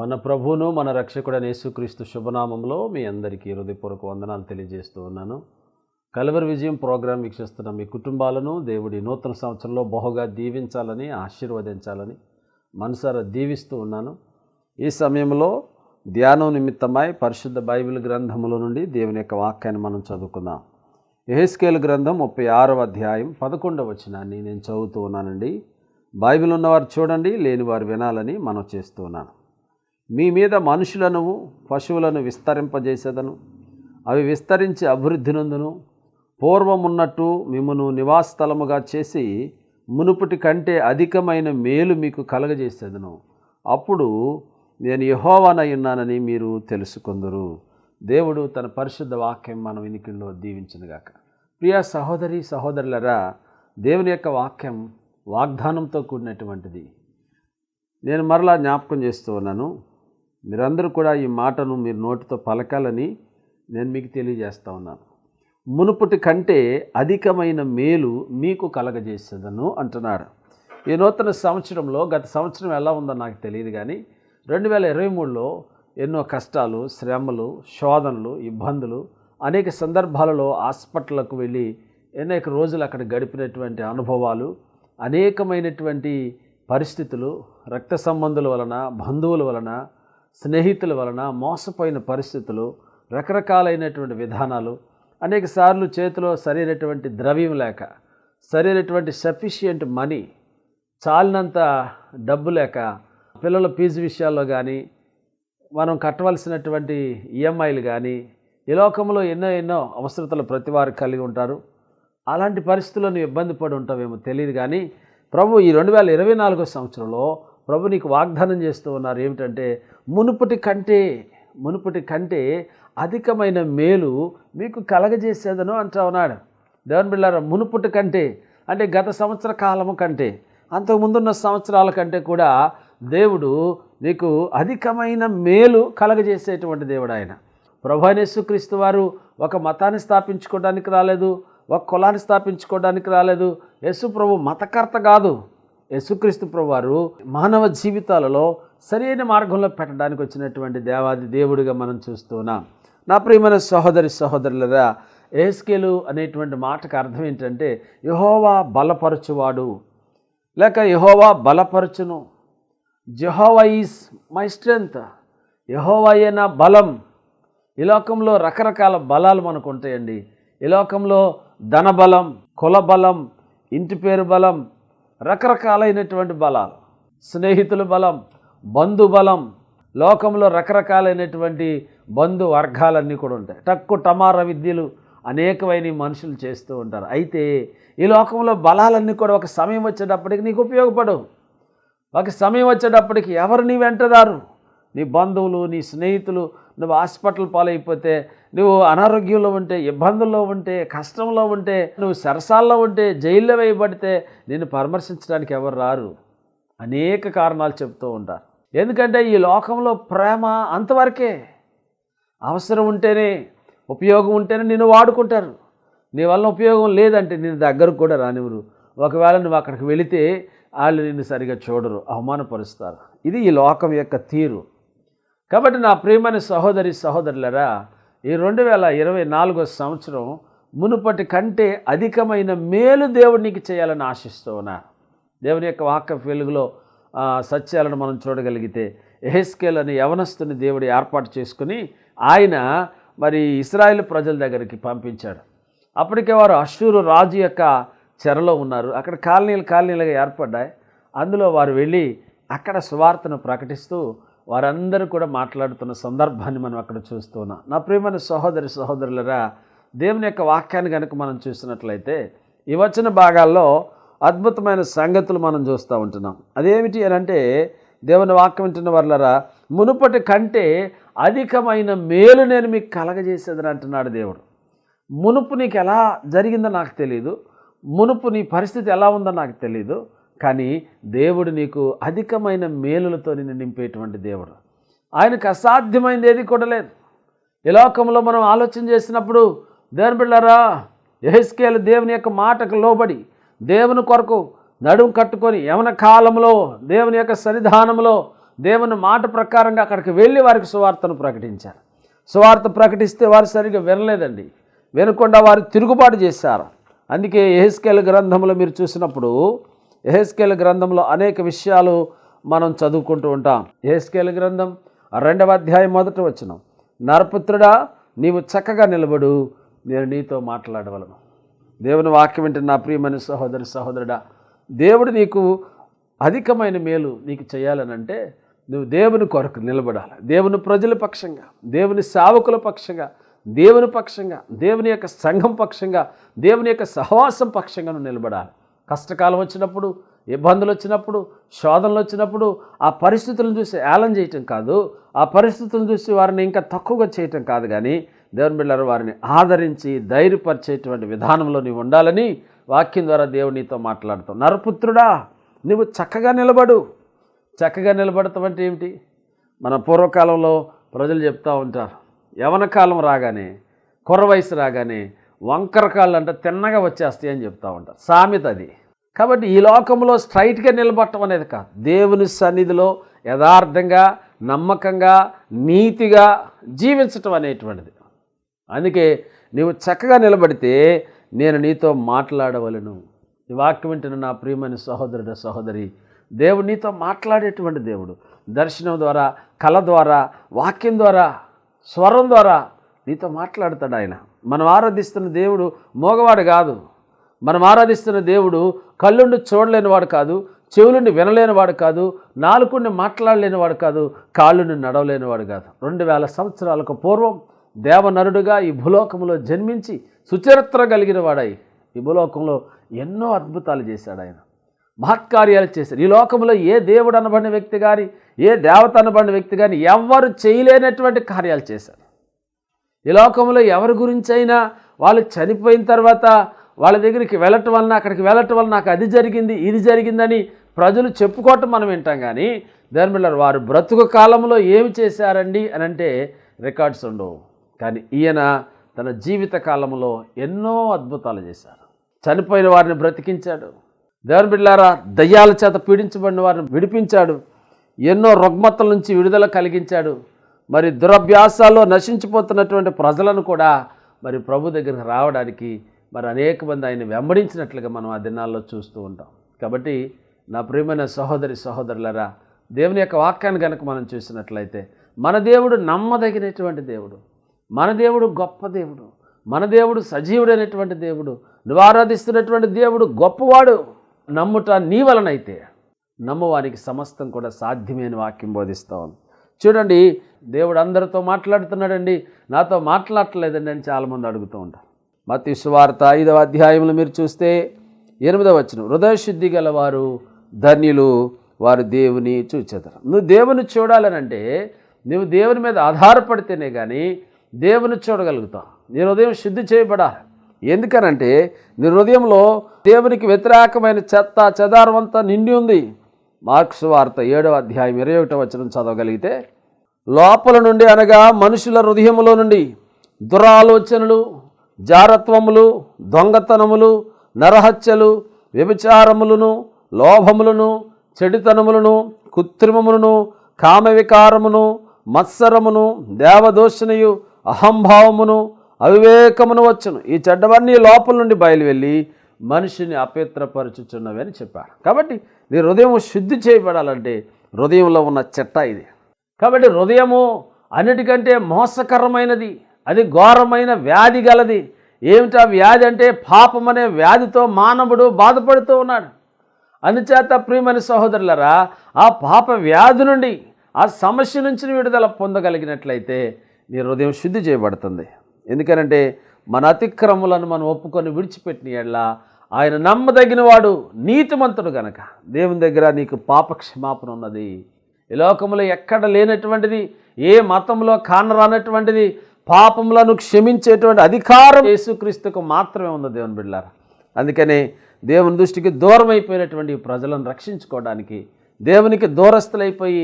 మన ప్రభువును మన రక్షకుడైన యేసుక్రీస్తు శుభనామంలో మీ అందరికీ హృదయపూర్వక వందనాలు తెలియజేస్తూ ఉన్నాను. కల్వరి విజయం ప్రోగ్రాం వీక్షిస్తున్న మీ కుటుంబాలను దేవుడి నూతన సంవత్సరంలో బహుగా దీవించాలని, ఆశీర్వదించాలని మనసారా దీవిస్తూ ఉన్నాను. ఈ సమయంలో ధ్యానం నిమిత్తమై పరిశుద్ధ బైబిల్ గ్రంథముల నుండి దేవుని యొక్క వాక్యాన్ని మనం చదువుకుందాం. యెహెజ్కేలు గ్రంథం 36వ అధ్యాయం 11వ వచనాన్ని నేను చదువుతూ ఉన్నానండి. బైబిల్ ఉన్నవారు చూడండి, లేని వారు వినాలని మనం చేస్తూ ఉన్నాను. మీ మీద మనుషులను పశువులను విస్తరింపజేసేదను, అవి విస్తరించి అభివృద్ధి నందును. పూర్వమున్నట్టు మిమ్మును నివాసస్థలముగా చేసి మునుపటి కంటే అధికమైన మేలు మీకు కలగజేసేదను. అప్పుడు నేను యెహోవానై ఉన్నానని మీరు తెలుసుకొందురు. దేవుడు తన పరిశుద్ధ వాక్యం మన వినికిడిలో దీవించునుగాక. ప్రియ సహోదరి సహోదరులరా, దేవుని యొక్క వాక్యం వాగ్దానంతో కూడినటువంటిది. నేను మరలా జ్ఞాపకం చేస్తూ ఉన్నాను. మీరందరూ కూడా ఈ మాటను మీరు నోటితో పలకాలని నేను మీకు తెలియజేస్తూ ఉన్నాను. మునుపటి కంటే అధికమైన మేలు మీకు కలగజేసేదను అంటున్నాడు. ఈ నూతన సంవత్సరంలో, గత సంవత్సరం ఎలా ఉందో నాకు తెలియదు కానీ 2023లో ఎన్నో కష్టాలు, శ్రమలు, శోధనలు, ఇబ్బందులు, అనేక సందర్భాలలో హాస్పిటల్కు వెళ్ళి అనేక రోజులు అక్కడ గడిపినటువంటి అనుభవాలు, అనేకమైనటువంటి పరిస్థితులు, రక్త సంబంధుల వలన, బంధువుల వలన, స్నేహితుల వలన మోసపోయిన పరిస్థితులు, రకరకాలైనటువంటి విధానాలు, అనేక సార్లు చేతిలో సరైనటువంటి ద్రవ్యం లేక, సరైనటువంటి సఫిషియంట్ మనీ, చాలినంత డబ్బు లేక, పిల్లల ఫీజు విషయాల్లో కానీ, మనం కట్టవలసినటువంటి ఈఎంఐలు కానీ, ఈ లోకంలో ఎన్నో అవసరతలు ప్రతి వారు కలిగి ఉంటారు. అలాంటి పరిస్థితుల్లో ఇబ్బంది పడి ఉంటావేమో తెలియదు కానీ ప్రభు ఈ 2024 సంవత్సరంలో ప్రభు నీకు వాగ్దానం చేస్తూ ఉన్నారు. ఏమిటంటే మునుపటి కంటే అధికమైన మేలు మీకు కలగజేసేదను అంటూ ఉన్నాడు. దేవుని బిడ్డలారా, మునుపటి కంటే అంటే గత సంవత్సర కాలము కంటే, అంతకుముందున్న సంవత్సరాల కంటే కూడా దేవుడు నీకు అధికమైన మేలు కలగజేసేటువంటి దేవుడు ఆయన. ప్రభు అయిన యేసుక్రీస్తు వారు ఒక మతాన్ని స్థాపించుకోవడానికి రాలేదు, ఒక కులాన్ని స్థాపించుకోవడానికి రాలేదు. యేసు ప్రభు మతకర్త కాదు. యేసుక్రీస్తు ప్రభు వారు మానవ జీవితాలలో సరైన మార్గంలో పెట్టడానికి వచ్చినటువంటి దేవాది దేవుడిగా మనం చూస్తున్నాం. నా ప్రియమైన సహోదరి సహోదరులరా, యెహెజ్కేలు అనేటువంటి మాటకు అర్థం ఏంటంటే యెహోవా బలపరచువాడు, లేక యెహోవా బలపరచును. Jehovah is my strength. యెహోవాయే నా బలం. ఈ లోకంలో రకరకాల బలాలు మనకు ఉంటాయండి. ఈ లోకంలో ధన బలం, కుల బలం, ఇంటి పేరు బలం, రకరకాలైనటువంటి బలాలు, స్నేహితుల బలం, బంధు బలం, లోకంలో రకరకాలైనటువంటి బంధు వర్గాలన్నీ కూడా ఉంటాయి. టమార విద్యలు అనేకమైన మనుషులు చేస్తూ ఉంటారు. అయితే ఈ లోకంలో బలాలన్నీ కూడా ఒక సమయం వచ్చేటప్పటికి నీకు ఉపయోగపడవు. ఒక సమయం వచ్చేటప్పటికి ఎవరు నీ వెంటరారు? నీ బంధువులు, నీ స్నేహితులు. నువ్వు హాస్పిటల్ పాలైపోతే, నువ్వు అనారోగ్యంలో ఉంటే, ఇబ్బందుల్లో ఉంటే, కష్టంలో ఉంటే, నువ్వు సరసాల్లో ఉంటే, జైల్లో వేయబడితే నిన్ను పరామర్శించడానికి ఎవరు రారు. అనేక కారణాలు చెప్తూ ఉంటారు. ఎందుకంటే ఈ లోకంలో ప్రేమ అంతవరకే. అవసరం ఉంటేనే, ఉపయోగం ఉంటేనే నిన్ను వాడుకుంటారు. నీ వల్ల ఉపయోగం లేదంటే నిన్ను దగ్గరకు కూడా రానివ్వరు. ఒకవేళ నువ్వు అక్కడికి వెళితే వాళ్ళు నిన్ను సరిగా చూడరు, అవమానపరుస్తారు. ఇది ఈ లోకం యొక్క తీరు. కాబట్టి నా ప్రియమైన సహోదరి సహోదరులరా, ఈ 2024 సంవత్సరం మునుపటి కంటే అధికమైన మేలు దేవుడు నీకు చేయాలని ఆశిస్తూ ఉన్నారు. దేవుని యొక్క వాక్య వెలుగులో సత్యాలను మనం చూడగలిగితే, యెహెజ్కేలు అనే యవనస్తుని దేవుడు ఏర్పాటు చేసుకుని ఆయన మరి ఇశ్రాయేలు ప్రజల దగ్గరికి పంపించాడు. అప్పటికే వారు అష్షూరు రాజు యొక్క చెరలో ఉన్నారు. అక్కడ కాలనీలుగా ఏర్పడ్డాయి. అందులో వారు వెళ్ళి అక్కడ సువార్తను ప్రకటిస్తూ వారందరూ కూడా మాట్లాడుతున్న సందర్భాన్ని మనం అక్కడ చూస్తూ ఉన్నాం. నా ప్రియమైన సహోదరి సహోదరులరా, దేవుని యొక్క వాక్యాన్ని కనుక మనం చూసినట్లయితే ఈ వచన భాగాల్లో అద్భుతమైన సంగతులు మనం చూస్తూ ఉంటున్నాం. అదేమిటి అని అంటే, దేవుని వాక్యం వింటున్న వాళ్ళరా, మునుపటి కంటే అధికమైన మేలు నేను మీకు కలగజేసేదని అంటున్నాడు దేవుడు. మునుపు నీకు ఎలా జరిగిందో నాకు తెలియదు, మునుపు నీ పరిస్థితి ఎలా ఉందో నాకు తెలియదు, కానీ దేవుడు నీకు అధికమైన మేలులతో నిన్ను నింపేటువంటి దేవుడు. ఆయనకు అసాధ్యమైనది ఏది కూడా లేదు. ఈ లోకంలో మనం ఆలోచన చేసినప్పుడు దేవుని బిడ్డలారా, యెహెజ్కేలు దేవుని యొక్క మాటకు లోబడి దేవుని కొరకు నడుము కట్టుకొని యవన కాలంలో దేవుని యొక్క సన్నిధానంలో దేవుని మాట ప్రకారంగా అక్కడికి వెళ్ళి వారికి సువార్తను ప్రకటించారు. సువార్త ప్రకటిస్తే వారు సరిగ్గా వినలేదండి. వినకుండా వారు తిరుగుబాటు చేశారు. అందుకే యెహెజ్కేలు గ్రంథంలో మీరు చూసినప్పుడు యెహెజ్కేలు గ్రంథంలో అనేక విషయాలు మనం చదువుకుంటూ ఉంటాం. యెహెజ్కేలు గ్రంథం 2వ అధ్యాయం 1వ వచనం, నరపుత్రుడా నీవు చక్కగా నిలబడు, నేను నీతో మాట్లాడవలను. దేవుని వాక్యం వింటున్న నా ప్రియమైన సహోదరి సహోదరుడా, దేవుడు నీకు అధికమైన మేలు నీకు చేయాలనంటే నువ్వు దేవుని కొరకు నిలబడాలి. దేవుని ప్రజల పక్షంగా, దేవుని సేవకుల పక్షంగా, దేవుని పక్షంగా, దేవుని యొక్క సంఘం పక్షంగా, దేవుని యొక్క సహవాసం పక్షంగా నువ్వు నిలబడాలి. కష్టకాలం వచ్చినప్పుడు, ఇబ్బందులు వచ్చినప్పుడు, శోధనలు వచ్చినప్పుడు ఆ పరిస్థితులను చూసి ఏలం చేయటం కాదు, ఆ పరిస్థితులను చూసి వారిని ఇంకా తక్కువగా చేయటం కాదు, కానీ దేవుని బిడ్డలారా వారిని ఆదరించి ధైర్యపరిచేటువంటి విధానంలో నీవు ఉండాలని వాక్యం ద్వారా దేవుడు నీతో మాట్లాడుతావు. నరపుత్రుడా నువ్వు చక్కగా నిలబడు. చక్కగా నిలబడతాం అంటే ఏమిటి? మన పూర్వకాలంలో ప్రజలు చెప్తూ ఉంటారు, యవన కాలం రాగానే, కుర్ర వయసు రాగానే వంకర కాళ్ళు అంటే తిన్నగా వచ్చేస్తాయి అని చెప్తూ ఉంటారు. సామెత అది. కాబట్టి ఈ లోకంలో స్ట్రైట్గా నిలబడటం అనేది కాదు, దేవుని సన్నిధిలో యథార్థంగా, నమ్మకంగా, నీతిగా జీవించటం అనేటువంటిది. అందుకే నీవు చక్కగా నిలబడితే నేను నీతో మాట్లాడవలను. ఈ వాక్యం వింటున్న నా ప్రియమైన సహోదరుడు సహోదరి, దేవుడు నీతో మాట్లాడేటువంటి దేవుడు. దర్శనం ద్వారా, కళ ద్వారా, వాక్యం ద్వారా, స్వరం ద్వారా నీతో మాట్లాడతాడు ఆయన. మనం ఆరాధిస్తున్న దేవుడు మోగవాడు కాదు. మనం ఆరాధిస్తున్న దేవుడు కళ్ళుండి చూడలేనివాడు కాదు, చెవులుండి వినలేనివాడు కాదు, నాలుగుండి మాట్లాడలేనివాడు కాదు, కాళ్ళుండి నడవలేనివాడు కాదు. 2000 సంవత్సరాలకు పూర్వం దేవనరుడుగా ఈ భూలోకంలో జన్మించి సుచరిత్ర కలిగిన వాడై ఈ భూలోకంలో ఎన్నో అద్భుతాలు చేశాడు ఆయన. మహత్కార్యాలు చేశాడు. ఈ లోకంలో ఏ దేవుడు అనబడిన వ్యక్తి కానీ, ఏ దేవత అనబడిన వ్యక్తి కానీ ఎవ్వరు చేయలేనటువంటి కార్యాలు చేశారు. ఈ లోకంలో ఎవరి గురించి అయినా వాళ్ళు చనిపోయిన తర్వాత వాళ్ళ దగ్గరికి వెళ్ళటం వలన, అక్కడికి వెళ్ళటం వలన నాకు అది జరిగింది, ఇది జరిగిందని ప్రజలు చెప్పుకోవటం మనం వింటాం. కానీ దేవుని బిడ్డలారా వారు బ్రతుకు కాలంలో ఏమి చేశారండి అని అంటే రికార్డ్స్ ఉండవు. కానీ ఈయన తన జీవిత కాలంలో ఎన్నో అద్భుతాలు చేశారు. చనిపోయిన వారిని బ్రతికించాడు. దేవుని బిడ్డలారా దయ్యాల చేత పీడించబడిన వారిని విడిపించాడు. ఎన్నో రుగ్మతల నుంచి విడుదల కలిగించాడు. మరి దురభ్యాసాల్లో నశించిపోతున్నటువంటి ప్రజలను కూడా మరి ప్రభు దగ్గరికి రావడానికి మరి అనేక మంది ఆయన వెంబడించినట్లుగా మనం ఆ దినాల్లో చూస్తూ ఉంటాం. కాబట్టి నా ప్రియమైన సహోదరి సహోదరులారా, దేవుని యొక్క వాక్యాన్ని కనుక మనం చూసినట్లయితే మన దేవుడు నమ్మదగినటువంటి దేవుడు, మన దేవుడు గొప్ప దేవుడు, మన దేవుడు సజీవుడైనటువంటి దేవుడు, నువ్వు ఆరాధిస్తున్నటువంటి దేవుడు గొప్పవాడు. నమ్ముట నీ వలనైతే నమ్మవానికి సమస్తం కూడా సాధ్యమైన వాక్యం బోధిస్తూ ఉంది. చూడండి, దేవుడు అందరితో మాట్లాడుతున్నాడండి, నాతో మాట్లాడలేదండి అని చాలామంది అడుగుతూ ఉంటారు. మత్తయి సువార్త 5వ అధ్యాయంలో మీరు చూస్తే 8వ వచనం, హృదయశుద్ధి గలవారు ధన్యులు, వారు దేవుని చూచెదరు. నువ్వు దేవుని చూడాలనంటే నువ్వు దేవుని మీద ఆధారపడితేనే కానీ దేవుని చూడగలుగుతావు. నీ హృదయం శుద్ధి చేయబడాలి. ఎందుకనంటే నీ హృదయంలో దేవునికి వ్యతిరేకమైన చెత్త చెదారమంతా నిండి ఉంది. మార్క్స్ వార్త 7వ అధ్యాయం 21వ వచనం చదవగలిగితే, లోపల నుండి అనగా మనుషుల హృదయములో నుండి దురాలోచనలు, జారత్వములు, దొంగతనములు, నరహత్యలు, వ్యభిచారములను, లోభములను, చెడుతనములను, కృత్రిమములను, కామవికారమును, మత్సరమును, దేవదూషణయు, అహంభావమును, అవివేకమును వచ్చును. ఈ చెడ్డవన్నీ లోపల నుండి బయలువెళ్ళి మనిషిని అపవిత్రపరచుచున్నవి అని చెప్పాడు. కాబట్టి నీ హృదయం శుద్ధి చేయబడాలంటే హృదయంలో ఉన్న చెట్ట ఇది. కాబట్టి హృదయము అన్నిటికంటే మోసకరమైనది, అది ఘోరమైన వ్యాధి గలది. ఏమిటా వ్యాధి అంటే పాపం అనే వ్యాధితో మానవుడు బాధపడుతూ ఉన్నాడు. అందుచేత ప్రియమైన సహోదరులరా, ఆ పాప వ్యాధి నుండి, ఆ సమస్య నుంచి విడుదల పొందగలిగినట్లయితే నీ హృదయం శుద్ధి చేయబడుతుంది. ఎందుకనంటే మన అతిక్రములను మనం ఒప్పుకొని విడిచిపెట్టిన యెడల ఆయన నమ్మదగిన వాడు, నీతిమంతుడు గనక దేవుని దగ్గర నీకు పాప క్షమాపణ ఉన్నది. ఈ లోకంలో ఎక్కడ లేనటువంటిది, ఏ మతంలో కానరానటువంటిది, పాపములను క్షమించేటువంటి అధికారం యేసుక్రీస్తుకు మాత్రమే ఉంది దేవుని బిడ్డలారా. అందుకనే దేవుని దృష్టికి దూరం అయిపోయినటువంటి ప్రజలను రక్షించుకోవడానికి, దేవునికి దూరస్తులైపోయి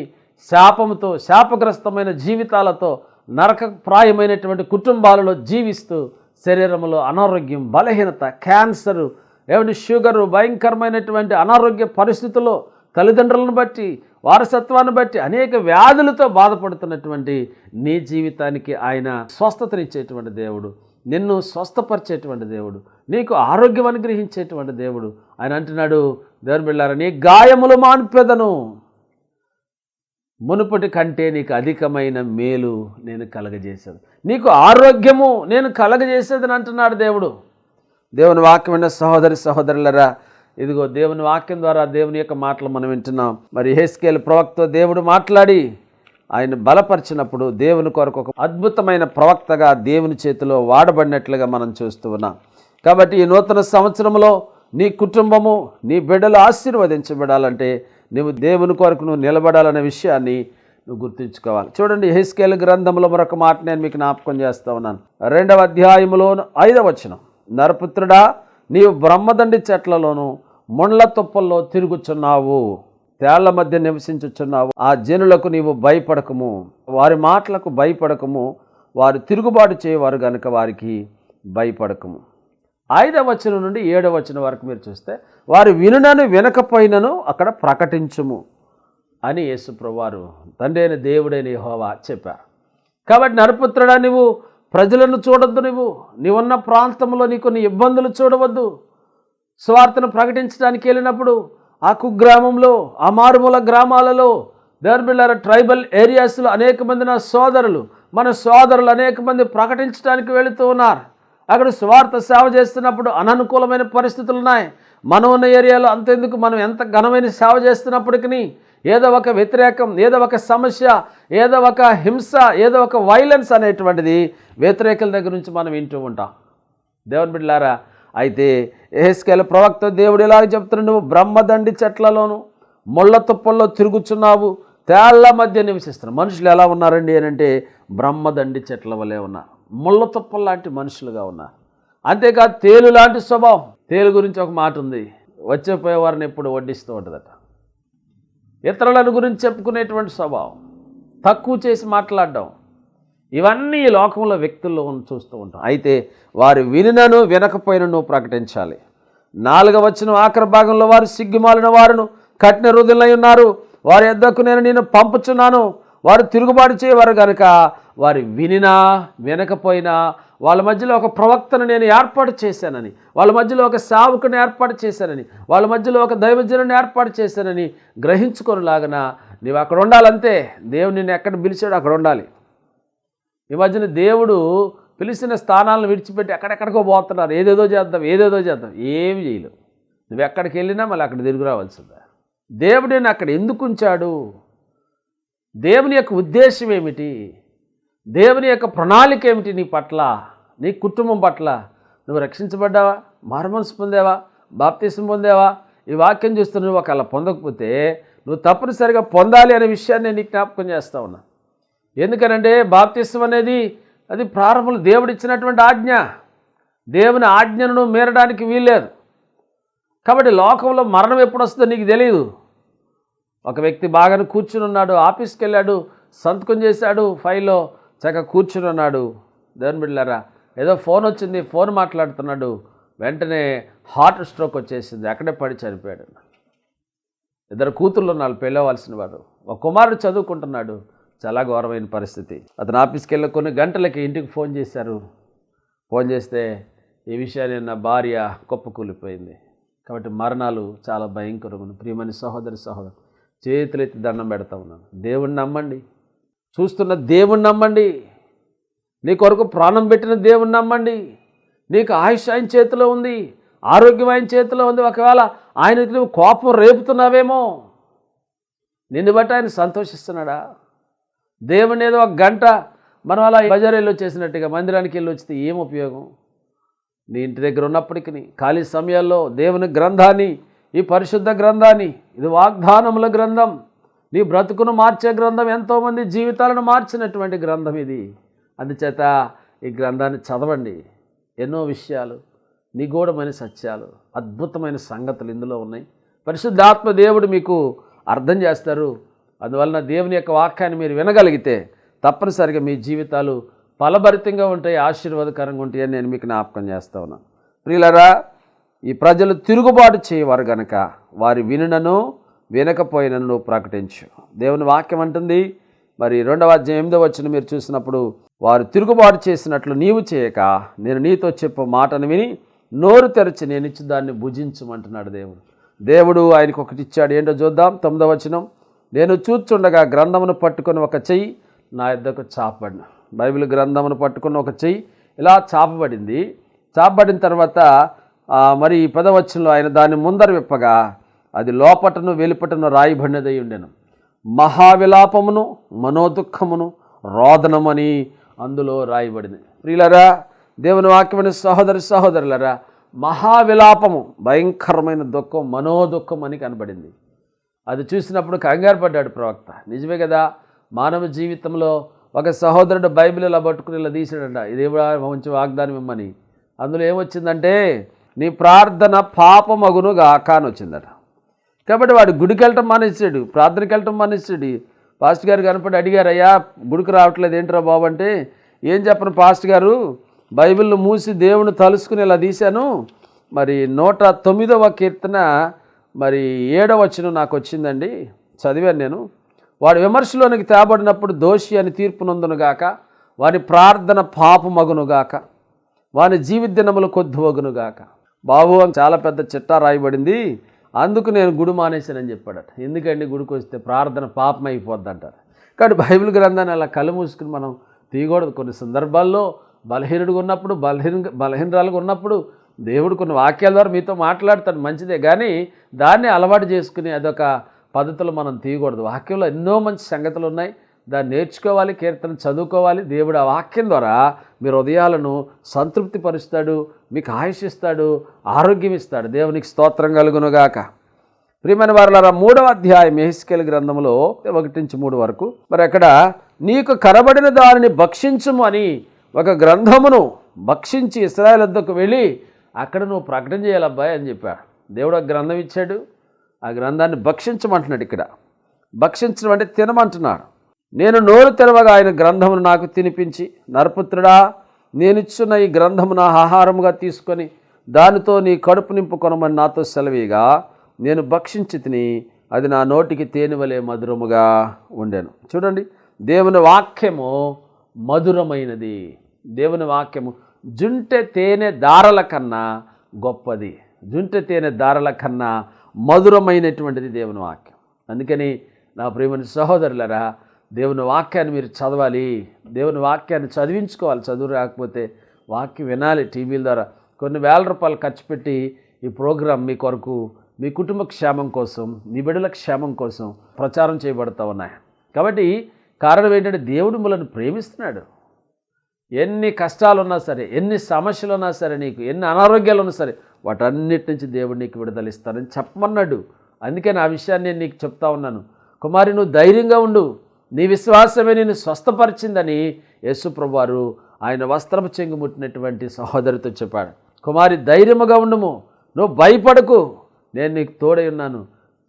శాపముతో, శాపగ్రస్తమైన జీవితాలతో, నరకప్రాయమైనటువంటి కుటుంబాలలో జీవిస్తూ శరీరంలో అనారోగ్యం, బలహీనత, క్యాన్సరు, షుగరు, భయంకరమైనటువంటి అనారోగ్య పరిస్థితుల్లో తల్లిదండ్రులను బట్టి, వారసత్వాన్ని బట్టి అనేక వ్యాధులతో బాధపడుతున్నటువంటి నీ జీవితానికి ఆయన స్వస్థతనిచ్చేటువంటి దేవుడు, నిన్ను స్వస్థపరిచేటువంటి దేవుడు, నీకు ఆరోగ్యం అనుగ్రహించేటువంటి దేవుడు. ఆయన అంటున్నాడు, దేవుని బిడ్డలారా, నీ గాయములు మాన్పెదను, మునుపటి కంటే నీకు అధికమైన మేలు నేను కలగజేసేది, నీకు ఆరోగ్యము నేను కలగజేసేదని అంటున్నాడు దేవుడు. దేవుని వాక్యం విన్న సహోదరి సహోదరులరా, ఇదిగో దేవుని వాక్యం ద్వారా దేవుని యొక్క మాటలు మనం వింటున్నాం. మరి యెహెజ్కేలు ప్రవక్త దేవుడు మాట్లాడి ఆయన బలపరిచినప్పుడు దేవుని కొరకు ఒక అద్భుతమైన ప్రవక్తగా దేవుని చేతిలో వాడబడినట్లుగా మనం చూస్తూ ఉన్నాం. కాబట్టి ఈ నూతన సంవత్సరంలో నీ కుటుంబము, నీ బిడ్డలు ఆశీర్వదించబడాలంటే నువ్వు దేవుని కొరకు నువ్వు నిలబడాలనే విషయాన్ని నువ్వు గుర్తుంచుకోవాలి. చూడండి, యెహెజ్కేలు గ్రంథంలో మరొక మాట నేను మీకు జ్ఞాపకం చేస్తూ ఉన్నాను. 2వ అధ్యాయంలో 5వ వచనం, నరపుత్రుడా, నీవు బ్రహ్మదండి చెట్లలోను ముండ్ల తుప్పల్లో తిరుగుచున్నావు, తేళ్ల మధ్య నివసించుచున్నావు. ఆ జనులకు నీవు భయపడకము, వారి మాటలకు భయపడకము, వారు తిరుగుబాటు చేయవారు గనుక వారికి భయపడకము. 5వ వచనం నుండి 7వ వచనం వరకు మీరు చూస్తే, వారు వినునను వినకపోయినను అక్కడ ప్రకటించుము అని యేసు ప్రభువారు తండ్రి అయిన దేవుడైన యెహోవా చెప్పారు. కాబట్టి నరపుత్రుడా, నువ్వు ప్రజలను చూడొద్దు, నీవున్న ప్రాంతంలో నీకు కొన్ని ఇబ్బందులు చూడవద్దు. సువార్తను ప్రకటించడానికి వెళ్ళినప్పుడు ఆ కుగ్రామంలో, ఆ మారుమూల గ్రామాలలో, దేవుని బిడ్డలారా, ట్రైబల్ ఏరియాస్లో అనేక మంది మన సోదరులు అనేక మంది ప్రకటించడానికి వెళుతూ ఉన్నారు. అక్కడ సువార్త సేవ చేస్తున్నప్పుడు అననుకూలమైన పరిస్థితులు ఉన్నాయి. మనం ఉన్న ఏరియాలో అంతెందుకు, మనం ఎంత ఘనమైన సేవ చేస్తున్నప్పటికీ ఏదో ఒక వ్యతిరేకం, ఏదో ఒక సమస్య, ఏదో ఒక హింస, ఏదో ఒక వైలెన్స్ అనేటువంటిది వ్యతిరేకుల దగ్గర నుంచి మనం వింటూ ఉంటాం. దేవుని బిడ్డలారా, అయితే యెహెజ్కేలు ప్రవక్త దేవుడు ఇలాగ చెప్తున్నాడు, నువ్వు బ్రహ్మదండి చెట్లలోను ముళ్ళ తుప్పల్లో తిరుగుచున్నావు, తేళ్ల మధ్య నివసిస్తున్నావు. మనుషులు ఎలా ఉన్నారండి అని అంటే బ్రహ్మదండి చెట్ల వలె ఉన్నారు, ముళ్ళ తుప్పల లాంటి మనుషులుగా ఉన్నారు. అంతేకాదు తేలు లాంటి స్వభావం. తేలు గురించి ఒక మాట ఉంది, వచ్చేపోయేవారిని ఎప్పుడు వడ్డిస్తూ ఉంటుందట. ఇతరులను గురించి చెప్పుకునేటువంటి స్వభావం, తక్కువ చేసి మాట్లాడడం, ఇవన్నీ ఈ లోకంలో వ్యక్తుల్లో చూస్తూ ఉంటాం. అయితే వారు వినినను వినకపోయినను ప్రకటించాలి. 4వ వచనం ఆఖరి భాగంలో, వారు సిగ్గుమాలిన వారును కఠిన హృదయులై ఉన్నారు, వారి యొద్దకు నేను నిన్ను పంపుచున్నాను, వారు తిరుగుబాటు చేయవారు కనుక వారు వినినా వినకపోయినా వాళ్ళ మధ్యలో ఒక ప్రవక్తను నేను ఏర్పాటు చేశానని, వాళ్ళ మధ్యలో ఒక సేవకుని ఏర్పాటు చేశానని, వాళ్ళ మధ్యలో ఒక దైవజనుని ఏర్పాటు చేశానని గ్రహించుకొనిలాగన నీవు అక్కడ ఉండాలంతే. దేవుడు నిన్ను ఎక్కడ పిలిచాడో అక్కడ ఉండాలి. ఈ మధ్యన దేవుడు పిలిచిన స్థానాలను విడిచిపెట్టి ఎక్కడెక్కడికో పోతున్నారు, ఏదేదో చేద్దాం ఏమి చేయలేవు. నువ్వు ఎక్కడికి వెళ్ళినా మళ్ళీ అక్కడ తిరిగి రావాల్సిందే. దేవుడు నేను అక్కడ ఎందుకు ఉంచాడు, దేవుని యొక్క ఉద్దేశం ఏమిటి, దేవుని యొక్క ప్రణాళిక ఏమిటి నీ పట్ల, నీ కుటుంబం పట్ల? నువ్వు రక్షించబడ్డావా, మారుమనసు పొందావా, బాప్తిసం పొందావా? ఈ వాక్యం చూస్తూ నువ్వు ఒకవేళ పొందకపోతే నువ్వు తప్పనిసరిగా పొందాలి అనే విషయాన్ని నేను నీకు జ్ఞాపకం చేస్తా ఉన్నా. ఎందుకనంటే బాప్తిసం అనేది అది ప్రారంభంలో దేవుడు ఇచ్చినటువంటి ఆజ్ఞ. దేవుని ఆజ్ఞను మీరడానికి వీల్లేదు. కాబట్టి లోకంలో మరణం ఎప్పుడు వస్తుందో నీకు తెలియదు. ఒక వ్యక్తి బాగానే కూర్చుని ఉన్నాడు, ఆఫీస్కి వెళ్ళాడు, సంతకం చేశాడు, ఫైల్లో చక్కగా కూర్చుని ఉన్నాడు. దేవుని బిడ్డలారా, ఏదో ఫోన్ వచ్చింది, ఫోన్ మాట్లాడుతున్నాడు, వెంటనే హార్ట్ స్ట్రోక్ వచ్చేసింది, అక్కడే పడి చనిపోయాడు. 2 కూతుళ్ళు ఉన్నారు, పెళ్ళవలసిన వాడు. ఒక కుమారుడు చదువుకుంటున్నాడు. చాలా ఘోరమైన పరిస్థితి. అతను ఆఫీస్కి వెళ్ళి కొన్ని గంటలకి ఇంటికి ఫోన్ చేశారు. ఫోన్ చేస్తే ఈ విషయాన్ని నా భార్య కుప్పకూలిపోయింది. కాబట్టి మరణాలు చాలా భయంకరమైన. ప్రియమైన సహోదరి చేతులెత్తి దండం పెడతా ఉన్నాను. దేవుణ్ణి నమ్మండి, చూస్తున్న దేవుణ్ణి నమ్మండి, నీ కొరకు ప్రాణం పెట్టిన దేవుణ్ణి నమ్మండి. నీకు ఆయుష్ ఆయన చేతిలో ఉంది, ఆరోగ్యం ఆయన చేతిలో ఉంది. ఒకవేళ ఆయనకి నువ్వు కోపం రేపుతున్నావేమో, నిన్ను బట్టి ఆయన సంతోషిస్తున్నాడా? దేవుని ఏదో ఒక గంట మనం అలా బజార్ వెళ్ళి వచ్చేసినట్టుగా మందిరానికి వెళ్ళి వచ్చితే ఏం ఉపయోగం? నీ ఇంటి దగ్గర ఉన్నప్పటికీ ఖాళీ సమయాల్లో దేవుని గ్రంథాన్ని, ఈ పరిశుద్ధ గ్రంథాన్ని, ఇది వాగ్దానముల గ్రంథం, నీ బ్రతుకును మార్చే గ్రంథం, ఎంతోమంది జీవితాలను మార్చినటువంటి గ్రంథం ఇది. అందుచేత ఈ గ్రంథాన్ని చదవండి. ఎన్నో విషయాలు, నిగూఢమైన సత్యాలు, అద్భుతమైన సంగతులు ఇందులో ఉన్నాయి. పరిశుద్ధాత్మ దేవుడు మీకు అర్థం చేస్తారు. అందువలన దేవుని యొక్క వాక్యాన్ని మీరు వినగలిగితే తప్పనిసరిగా మీ జీవితాలు ఫలభరితంగా ఉంటాయి, ఆశీర్వాదకరంగా ఉంటాయని నేను మీకు జ్ఞాపకం చేస్తా ఉన్నాను. ప్రియులారా, ఈ ప్రజలు తిరుగుబాటు చేయవారు గనక వారి వినునను వినకపోయినను నువ్వు ప్రకటించు. దేవుని వాక్యం అంటుంది, మరి 2వ అధ్యాయం 8వ వచనం మీరు చూసినప్పుడు, వారు తిరుగుబాటు చేసినట్లు నీవు చేయక నేను నీతో చెప్పు మాటను విని నోరు తెరచి నేను ఇచ్చి దాన్ని భుజించమంటున్నాడు దేవుడు. దేవుడు ఆయనకు ఒకటి ఇచ్చాడు. ఏంటో చూద్దాం. 9వ వచనం, నేను చూచుండగా గ్రంథమును పట్టుకొని ఒక చెయ్యి నా యొద్దకు చాపబడిన. బైబిల్ గ్రంథమును పట్టుకున్న ఒక చెయ్యి ఇలా చాపబడింది. చాపబడిన తర్వాత మరి 10వ వచనంలో ఆయన దాన్ని ముందర విప్పగా అది లోపటను వెలుపటను రాయబడినదై ఉండెను. మహావిలాపమును మనోదుఖమును రోదనమని అందులో రాయబడింది. ప్రియులరా, దేవుని వాక్యమైన సహోదరులరా, మహావిలాపము, భయంకరమైన దుఃఖం, మనోదుఖం అని కనబడింది. అది చూసినప్పుడు కంగారు పడ్డాడు ప్రవక్త. నిజమే కదా, మానవ జీవితంలో ఒక సహోదరుడు బైబిల్ ఇలా పట్టుకుని ఇలా తీసాడంట, ఇదేవిడా మంచి వాగ్దానం ఇమ్మని. అందులో ఏమొచ్చిందంటే, నీ ప్రార్థన పాపమగును గాక అని వచ్చిందట. కాబట్టి వాడు గుడికి వెళ్ళటం మానేసాడు, ప్రార్థనకి వెళ్ళటం మానేసాడు. పాస్టర్ గారు కనపడి అడిగారు, అయ్యా గుడికి రావట్లేదు ఏంట్రా బాబు అంటే, ఏం చెప్పను పాస్టర్ గారు, బైబిల్ను మూసి దేవుని తలుసుకుని ఇలా తీశాను, మరి 109వ కీర్తన మరి 7వ వచనం నాకు వచ్చిందండి, చదివాను నేను. వాడు విమర్శలోనికి తేబడినప్పుడు దోషి అని తీర్పు నొందునుగాక, వాని ప్రార్థన పాపమగునుగాక, వాని జీవిత దినములు కొద్దువగునుగాక. బాబు అని చాలా పెద్ద చిట్టా రాయబడింది, అందుకు నేను గుడి మానేశానని చెప్పాడట. ఎందుకండి గుడికి వస్తే ప్రార్థన పాపం అయిపోద్ది అంటారు. కాబట్టి బైబిల్ గ్రంథాన్ని అలా కళ్ళు మూసుకుని మనం తీయకూడదు. కొన్ని సందర్భాల్లో బలహీనుడిగా ఉన్నప్పుడు, బలహీనరాలుగా ఉన్నప్పుడు దేవుడు కొన్ని వాక్యాల ద్వారా మీతో మాట్లాడతాడు, మంచిదే. కానీ దాన్ని అలవాటు చేసుకుని అదొక పద్ధతులు మనం తీయకూడదు. వాక్యంలో ఎన్నో మంచి సంగతులు ఉన్నాయి, దాన్ని నేర్చుకోవాలి, కీర్తన చదువుకోవాలి. దేవుడు ఆ వాక్యం ద్వారా మీరు హృదయాలను సంతృప్తి పరుస్తాడు, మీకు ఆయుష్ ఇస్తాడు, ఆరోగ్యం ఇస్తాడు. దేవునికి స్తోత్రం కలుగునుగాక. ప్రియమైన వారలారా, 3వ అధ్యాయం యెహెజ్కేలు గ్రంథంలో 1-3 వరకు మరి అక్కడ నీకు కనబడిన దానిని భక్షించుము అని ఒక గ్రంథమును భక్షించి ఇశ్రాయేలు వద్దకు వెళ్ళి అక్కడ నువ్వు ప్రకటన చేయాలబ్బాయి అని చెప్పాడు. దేవుడు ఒక గ్రంథం ఇచ్చాడు, ఆ గ్రంథాన్ని భక్షించమంటున్నాడు. ఇక్కడ భక్షించడం అంటే తినమంటున్నాడు. నేను నోరు తెరవగా ఆయన గ్రంథమును నాకు తినిపించి, నరపుత్రుడా, నేనిచ్చున్న ఈ గ్రంథమును ఆహారముగా తీసుకొని దానితో నీ కడుపు నింపుకొనమని నాతో సెలవీగా నేను భక్షించి తిని అది నా నోటికి తేనెవలే మధురముగా ఉండెను. చూడండి, దేవుని వాక్యము మధురమైనది. దేవుని వాక్యము జుంటె తేనె దారల కన్నా గొప్పది, జుంటె తేనె దారల కన్నా మధురమైనటువంటిది దేవుని వాక్యం. అందుకని నా ప్రియమైన సహోదరులరా, దేవుని వాక్యాన్ని మీరు చదవాలి, దేవుని వాక్యాన్ని చదివించుకోవాలి. చదువు రాకపోతే వాక్యం వినాలి. టీవీల ద్వారా కొన్ని వేల రూపాయలు ఖర్చు పెట్టి ఈ ప్రోగ్రాం మీ కొరకు, మీ కుటుంబ క్షేమం కోసం, మీ బిడ్డల క్షేమం కోసం ప్రచారం చేయబడుతూ ఉన్నాయి. కాబట్టి కారణం ఏంటంటే దేవుడు మనల్ని ప్రేమిస్తున్నాడు. ఎన్ని కష్టాలు ఉన్నా సరే, ఎన్ని సమస్యలు ఉన్నా సరే, నీకు ఎన్ని అనారోగ్యాలు ఉన్నా సరే, వాటన్నిటి నుంచి దేవుడు నీకు విడుదల ఇస్తానని చెప్పమన్నాడు. అందుకే నా విషయాన్ని నేను నీకు చెప్తా ఉన్నాను. కుమారి, నువ్వు ధైర్యంగా ఉండు, నీ విశ్వాసమే నేను స్వస్థపరిచిందని యేసుప్రభువు వారు ఆయన వస్త్రపు చెంగు ముట్టినటువంటి సహోదరితో చెప్పాడు. కుమారి, ధైర్యముగా ఉండుము, నువ్వు భయపడకు, నేను నీకు తోడై ఉన్నాను,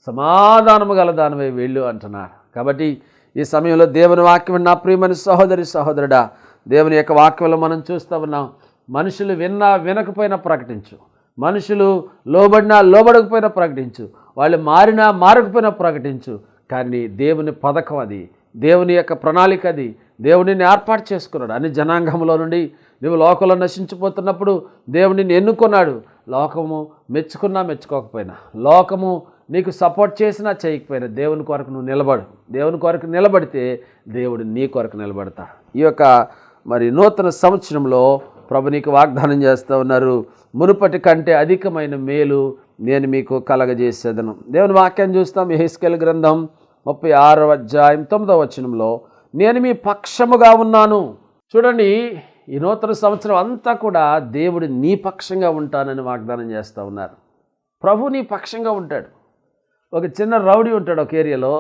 సమాధానము గల దానివై వెళ్ళు అంటున్నాడు. కాబట్టి ఈ సమయంలో దేవుని వాక్యం నా ప్రియమైన సహోదరుడా, దేవుని యొక్క వాక్యంలో మనం చూస్తూ ఉన్నాం. మనుషులు విన్నా వినకపోయినా ప్రకటించు, మనుషులు లోబడినా లోబడకపోయినా ప్రకటించు, వాళ్ళు మారినా మారకపోయినా ప్రకటించు. కానీ దేవుని పథకం అది, దేవుని యొక్క ప్రణాళిక అది. దేవుడిని ఏర్పాటు చేసుకున్నాడు. అన్ని జనాంగంలో నుండి నువ్వు లోకంలో నశించిపోతున్నప్పుడు దేవుడిని ఎన్నుకున్నాడు. లోకము మెచ్చుకున్నా మెచ్చుకోకపోయినా, లోకము నీకు సపోర్ట్ చేసినా చేయకపోయినా దేవుని కొరకు నువ్వు నిలబడు. దేవుని కొరకు నిలబడితే దేవుడు నీ కొరకు నిలబడతాడు. ఈ యొక్క మరి నూతన సంవత్సరంలో ప్రభు నీకు వాగ్దానం చేస్తూ ఉన్నారు, మునుపటి కంటే అధికమైన మేలు నేను మీకు కలగజేసేదను. దేవుని వాక్యాన్ని చూస్తాం. యెహెజ్కేలు గ్రంథం 36వ అధ్యాయం 9వ వచనంలో, నేను మీ పక్షముగా ఉన్నాను. చూడండి, ఈ నూతన సంవత్సరం అంతా కూడా దేవుడు నీ పక్షంగా ఉంటానని వాగ్దానం చేస్తూ ఉన్నారు. ప్రభు నీ పక్షంగా ఉంటాడు. ఒక చిన్న రౌడీ ఉంటాడు ఒక ఏరియాలో,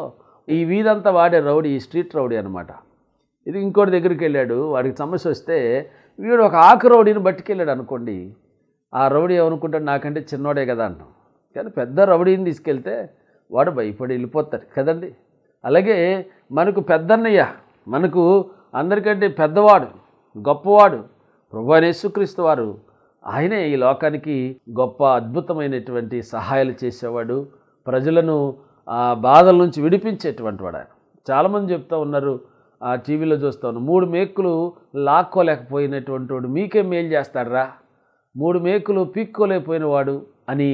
ఈ వీధంతా వాడే రౌడీ, ఈ స్ట్రీట్ రౌడీ అనమాట. ఇది ఇంకోటి దగ్గరికి వెళ్ళాడు, వాడికి సమస్య వస్తే వీడు ఒక ఆకు రౌడీని బట్టుకెళ్ళాడు అనుకోండి. ఆ రౌడీ ఏమనుకుంటాడు, నాకంటే చిన్నోడే కదా అంటాం. కానీ పెద్ద రౌడీని తీసుకెళ్తే వాడు భయపడి వెళ్ళిపోతాడు కదండి. అలాగే మనకు పెద్దన్నయ్య, మనకు అందరికంటే పెద్దవాడు, గొప్పవాడు ప్రభువైన యేసుక్రీస్తు వారు. ఆయనే ఈ లోకానికి గొప్ప అద్భుతమైనటువంటి సహాయాలు చేసేవాడు, ప్రజలను ఆ బాధల నుంచి విడిపించేటువంటి వాడు ఆయన. చాలామంది చెప్తూ ఉన్నారు, ఆ టీవీలో చూస్తూ ఉన్నాం, 3 మేకులు లాక్కోలేకపోయినటువంటి వాడు మీకేం మేలు చేస్తాడరా, 3 మేకులు పీక్కోలేకపోయిన వాడు అని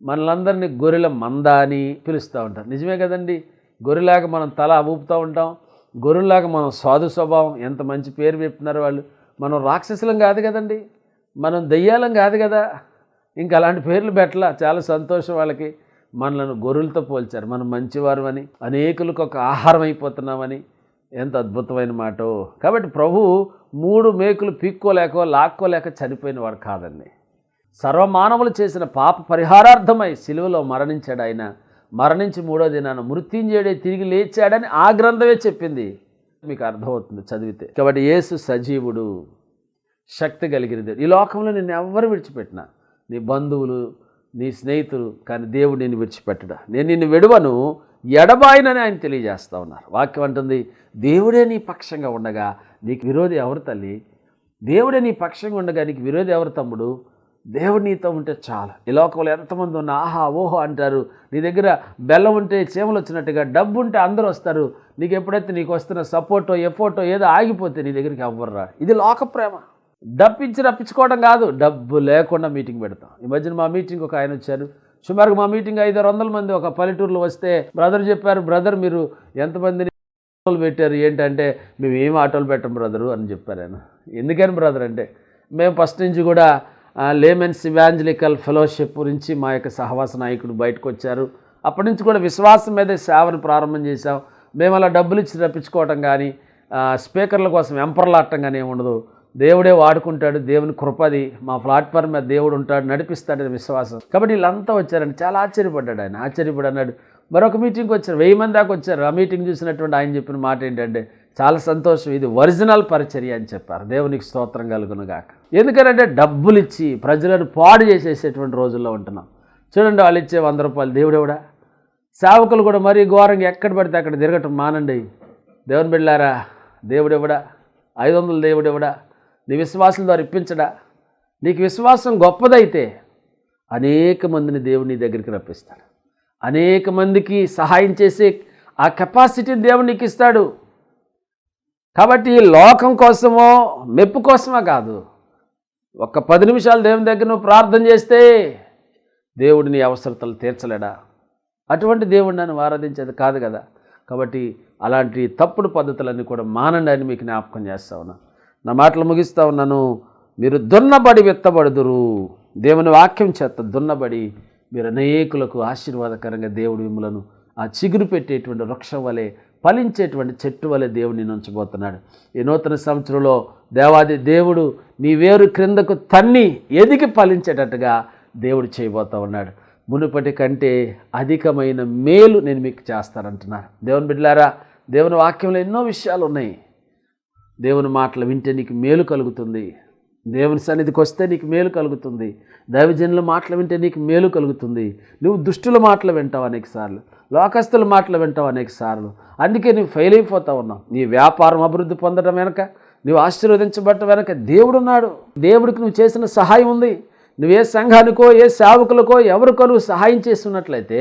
మనలందరినీ గొర్రెల మంద అని పిలుస్తూ ఉంటారు. నిజమే కదండి. గొర్రెలాగా మనం తల ఊపుతూ ఉంటాం, గొర్రెలాగా మనం సాధు స్వభావం, ఎంత మంచి పేరు చెప్తున్నారు వాళ్ళు. మనం రాక్షసులం కాదు కదండి, మనం దెయ్యాలం కాదు కదా. ఇంకా అలాంటి పేర్లు పెట్టలా. చాలా సంతోషం వాళ్ళకి. మనలను గొర్రెలతో పోల్చారు, మనం మంచివారు అని, అనేకులకు ఒక ఆహారం అయిపోతున్నామని. ఎంత అద్భుతమైన మాటో. కాబట్టి ప్రభువు 3 మేకులు పీక్కోలేక లాక్కోలేక చనిపోయిన వాడు కాదండి. సర్వమానవులు చేసిన పాప పరిహారార్థమై సిలువలో మరణించాడు ఆయన. మరణించి 3వ దినాన మృత్యుంజయుడే తిరిగి లేచాడని ఆ గ్రంథమే చెప్పింది. మీకు అర్థమవుతుంది చదివితే. కాబట్టి యేసు సజీవుడు, శక్తి కలిగిన దేవుడు. ఈ లోకంలో నిన్ను ఎవ్వరు విడిచిపెట్టినా, నీ బంధువులు, నీ స్నేహితులు, కానీ దేవుడు నిన్ను విడిచిపెట్టడా. నేను నిన్ను విడవను, ఎడబాయినని ఆయన తెలియజేస్తూ ఉన్నారు. వాక్యం అంటుంది, దేవుడే నీ పక్షంగా ఉండగా నీకు విరోధి ఎవరు తల్లి? దేవుడే నీ పక్షంగా ఉండగా నీకు విరోధి ఎవరు తమ్ముడు? దేవుడు నీతో ఉంటే చాలు. ఈ లోకంలో ఎంతమంది ఉన్నా ఆహా ఓహో అంటారు. నీ దగ్గర బెల్లం ఉంటే చీమలు వచ్చినట్టుగా, డబ్బు ఉంటే అందరూ వస్తారు. నీకు ఎప్పుడైతే నీకు వస్తున్న సపోర్టో ఎఫోర్టో ఏదో ఆగిపోతే నీ దగ్గరికి ఎవ్వరు రా. ఇది లోక ప్రేమ. డబ్బిచ్చి రప్పించుకోవడం కాదు, డబ్బు లేకుండా మీటింగ్ పెడతాం. ఈ మధ్యన మా మీటింగ్ ఒక ఆయన వచ్చారు. సుమారుగా మా మీటింగ్ 500-600 మంది ఒక పల్లెటూరులో వస్తే బ్రదర్ చెప్పారు, బ్రదర్ మీరు ఎంతమందిని ఆటోలు పెట్టారు ఏంటంటే, మేము ఏం ఆటోలు పెట్టం బ్రదరు అని చెప్పారు ఆయన. ఎందుకని బ్రదర్ అంటే, మేము ఫస్ట్ నుంచి కూడా లేమెన్స్ ఇవాంజలికల్ ఫెలోషిప్ గురించి మా యొక్క సహవాస నాయకుడు బయటకు వచ్చారు. అప్పటి నుంచి కూడా విశ్వాసం మీదే సేవను ప్రారంభం చేశాం. మేము అలా డబ్బులు ఇచ్చి రప్పించుకోవటం కానీ, స్పీకర్ల కోసం ఎంపర్లాడటం కానీ ఏమి ఉండదు. దేవుడే వాడుకుంటాడు, దేవుని కృపది, మా ప్లాట్ఫామ్ మీద దేవుడు ఉంటాడు, నడిపిస్తాడని విశ్వాసం. కాబట్టి వీళ్ళంతా వచ్చారండి. చాలా ఆశ్చర్యపడ్డాడు ఆయన. ఆశ్చర్యపడి అన్నాడు, మరొక మీటింగ్కి వచ్చారు, 1000 మంది దాకా వచ్చారు. ఆ మీటింగ్ చూసినటువంటి ఆయన చెప్పిన మాట ఏంటంటే, చాలా సంతోషం, ఇది ఒరిజినల్ పరిచర్య అని చెప్పారు. దేవునికి స్తోత్రం కలుగునుగాక. ఎందుకంటే డబ్బులు ఇచ్చి ప్రజలను పాడు చేసేసేటువంటి రోజుల్లో ఉంటున్నాం. చూడండి, వాళ్ళు ఇచ్చే 100 రూపాయలు దేవుడెవడా? సేవకులు కూడా మరీ ఘోరంగా ఎక్కడ పడితే అక్కడ తిరగటం మానండి. దేవుని బిడ్డలారా, దేవుడెవడా? 500 దేవుడెవడా? నీ విశ్వాసం ద్వారా ఇప్పించడా? నీకు విశ్వాసం గొప్పదైతే అనేక మందిని దేవుడు నీ దగ్గరికి రప్పిస్తాడు. అనేక మందికి సహాయం చేసే ఆ కెపాసిటీని దేవుడు నీకు ఇస్తాడు. కాబట్టి లోకం కోసమో మెప్పు కోసమో కాదు, ఒక్క 10 నిమిషాలు దేవుని దగ్గర నువ్వు ప్రార్థన చేస్తే దేవుడు నీ అవసరతలు తీర్చలేడా? అటువంటి దేవుడు నన్ను ఆరాధించేది కాదు కదా. కాబట్టి అలాంటి తప్పుడు పద్ధతులన్నీ కూడా మానండి అని మీకు జ్ఞాపకం చేస్తా ఉన్నాను. నా మాటలు ముగిస్తూ ఉన్నాను. మీరు దున్నబడి విత్తబడుదురు. దేవుని వాక్యం చేత దున్నబడి మీరు అనేకులకు ఆశీర్వాదకరంగా దేవుడు మిమ్మలను ఆ చిగురు పెట్టేటువంటి వృక్షం వలె, ఫలించేటువంటి చెట్టు వలె దేవుడిని ఉంచబోతున్నాడు. ఈ నూతన సంవత్సరంలో దేవాది దేవుడు నీ వేరు క్రిందకు తన్ని ఎదిగి ఫలించేటట్టుగా దేవుడు చేయబోతూ ఉన్నాడు. మునుపటి కంటే అధికమైన మేలు నేను మీకు చేస్తానంటున్నాను. దేవుని బిడ్డలారా, దేవుని వాక్యంలో ఎన్నో విషయాలు ఉన్నాయి. దేవుని మాటలు వింటే నీకు మేలు కలుగుతుంది. దేవుని సన్నిధికి వస్తే నీకు మేలు కలుగుతుంది. దైవజనుల మాటలు వింటే నీకు మేలు కలుగుతుంది. నువ్వు దుష్టుల మాటలు వింటావు అనేక సార్లు, లోకస్తుల మాటలు వింటావు అనేక సార్లు. అందుకే నువ్వు ఫెయిల్ అయిపోతా ఉన్నావు. నీ వ్యాపారం అభివృద్ధి పొందడం వెనక, నువ్వు ఆశీర్వదించబడటం వెనక దేవుడున్నాడు. దేవుడికి నువ్వు చేసిన సహాయం ఉంది. నువ్వే సంఘానికో ఏ సేవకులకో ఎవరికో నువ్వు సహాయం చేస్తున్నట్లయితే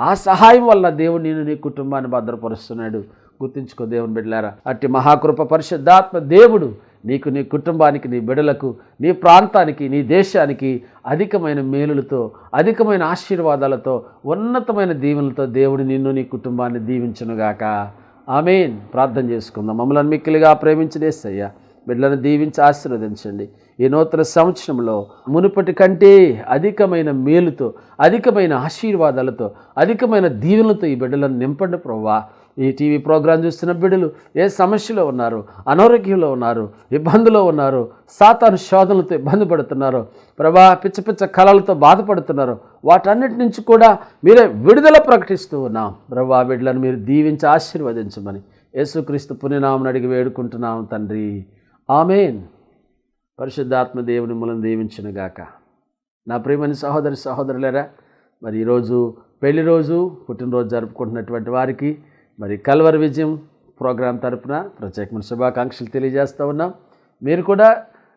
ఆ సహాయం వల్ల దేవుడు నేను నీ కుటుంబాన్ని భద్రపరుస్తున్నాడు. గుర్తుంచుకో దేవుని బిడ్డలారా, అట్టి మహాకృప పరిశుద్ధాత్మ దేవుడు నీకు, నీ కుటుంబానికి, నీ బిడ్డలకు, నీ ప్రాంతానికి, నీ దేశానికి అధికమైన మేలులతో, అధికమైన ఆశీర్వాదాలతో, ఉన్నతమైన దీవెనలతో దేవుడు నిన్ను, నీ కుటుంబాన్ని దీవించునుగాక. ఆమేన్. ప్రార్థన చేసుకుందాం. మమ్మల్ని మిక్కిలిగా ప్రేమించిన యేసయ్య, బిడ్డలను దీవించి ఆశీర్వదించండి. ఈ నూతన సంవత్సరంలో మునుపటి కంటే అధికమైన మేలుతో, అధికమైన ఆశీర్వాదాలతో, అధికమైన దీవెనలతో ఈ బిడ్డలను నింపండి ప్రభువా. ఈ టీవీ ప్రోగ్రాం చూస్తున్న బిడ్డలు ఏ సమస్యలో ఉన్నారు, అనారోగ్యంలో ఉన్నారు, ఇబ్బందులో ఉన్నారు, సాతాను శోధనలతో ఇబ్బంది పడుతున్నారు ప్రభా, పిచ్చ పిచ్చ కళలతో బాధపడుతున్నారు, వాటన్నిటి నుంచి కూడా మీరే విడుదల ప్రకటిస్తూ ఉన్నాం ప్రభా. బిడ్డలను మీరు దీవించి ఆశీర్వదించమని యేసుక్రీస్తు పుణ్యనామమున అడిగి వేడుకుంటున్నాం తండ్రి. ఆమేన్. పరిశుద్ధాత్మ దేవుని మిమ్మల్ని దీవించునుగాక. నా ప్రియమైన సహోదరి సహోదరులారా, మరి ఈరోజు పెళ్లి రోజు, పుట్టినరోజు జరుపుకుంటున్నటువంటి వారికి మరి కల్వరి విజయం ప్రోగ్రాం తరపున ప్రత్యేకమైన శుభాకాంక్షలు తెలియజేస్తూ ఉన్నాం. మీరు కూడా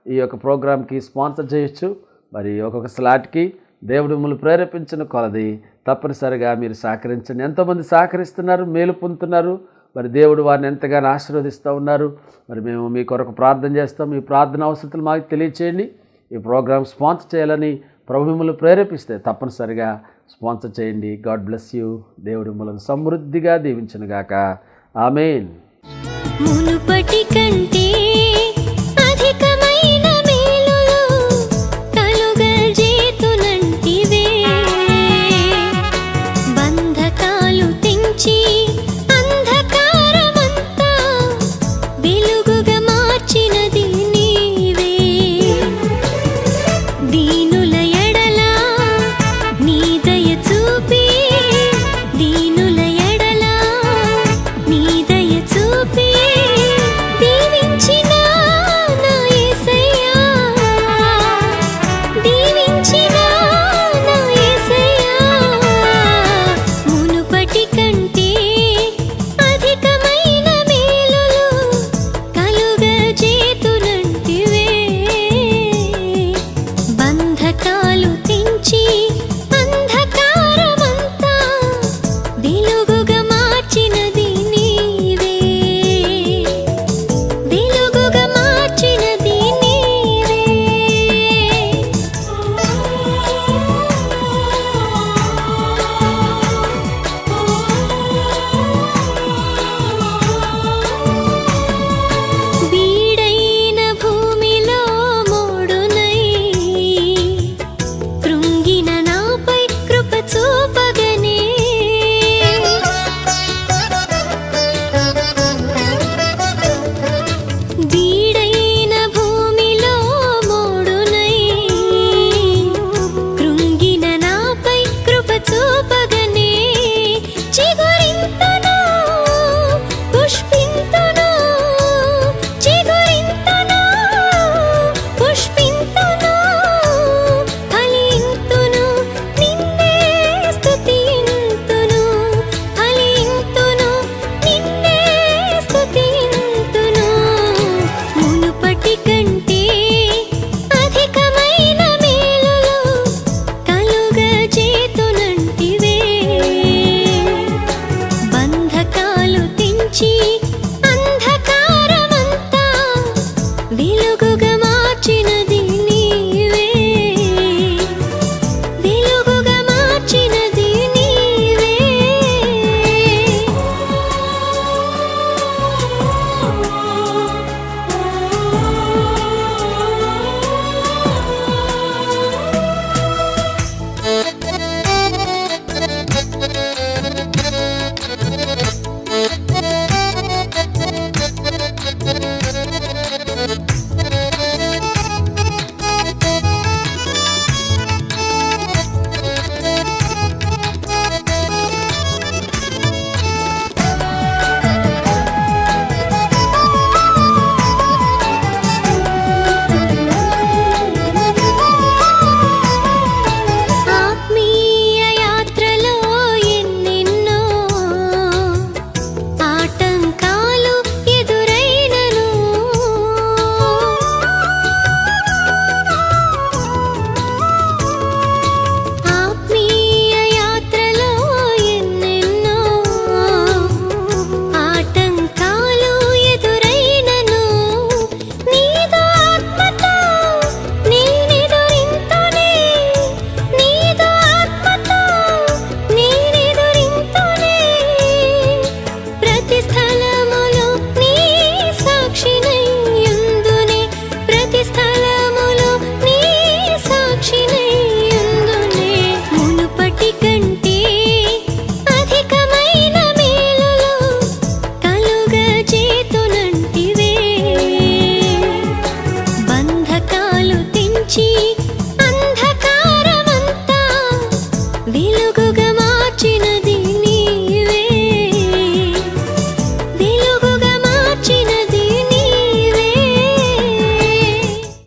ఈ యొక్క ప్రోగ్రాంకి స్పాన్సర్ చేయొచ్చు. మరి ఒక్కొక్క స్లాట్కి దేవుడు మిమ్మల్ని ప్రేరేపించిన కొలది తప్పనిసరిగా మీరు సహకరించండి. ఎంతోమంది సహకరిస్తున్నారు, మేలు పొందుతున్నారు. మరి దేవుడు వారిని ఎంతగానో ఆశీర్వదిస్తూ ఉన్నారు. మరి మేము మీ కొరకు ప్రార్థన చేస్తాం. మీ ప్రార్థన అవసరతలు మాకు తెలియచేయండి. ఈ ప్రోగ్రాం స్పాన్సర్ చేయాలని ప్రభు మిమ్మల్ని ప్రేరేపిస్తే తప్పనిసరిగా స్పాన్సర్ చేయండి. God bless you. దేవుడు మిమ్మల్ని సమృద్ధిగా దీవించునుగాక. ఆమేన్. మునుపటి కంటే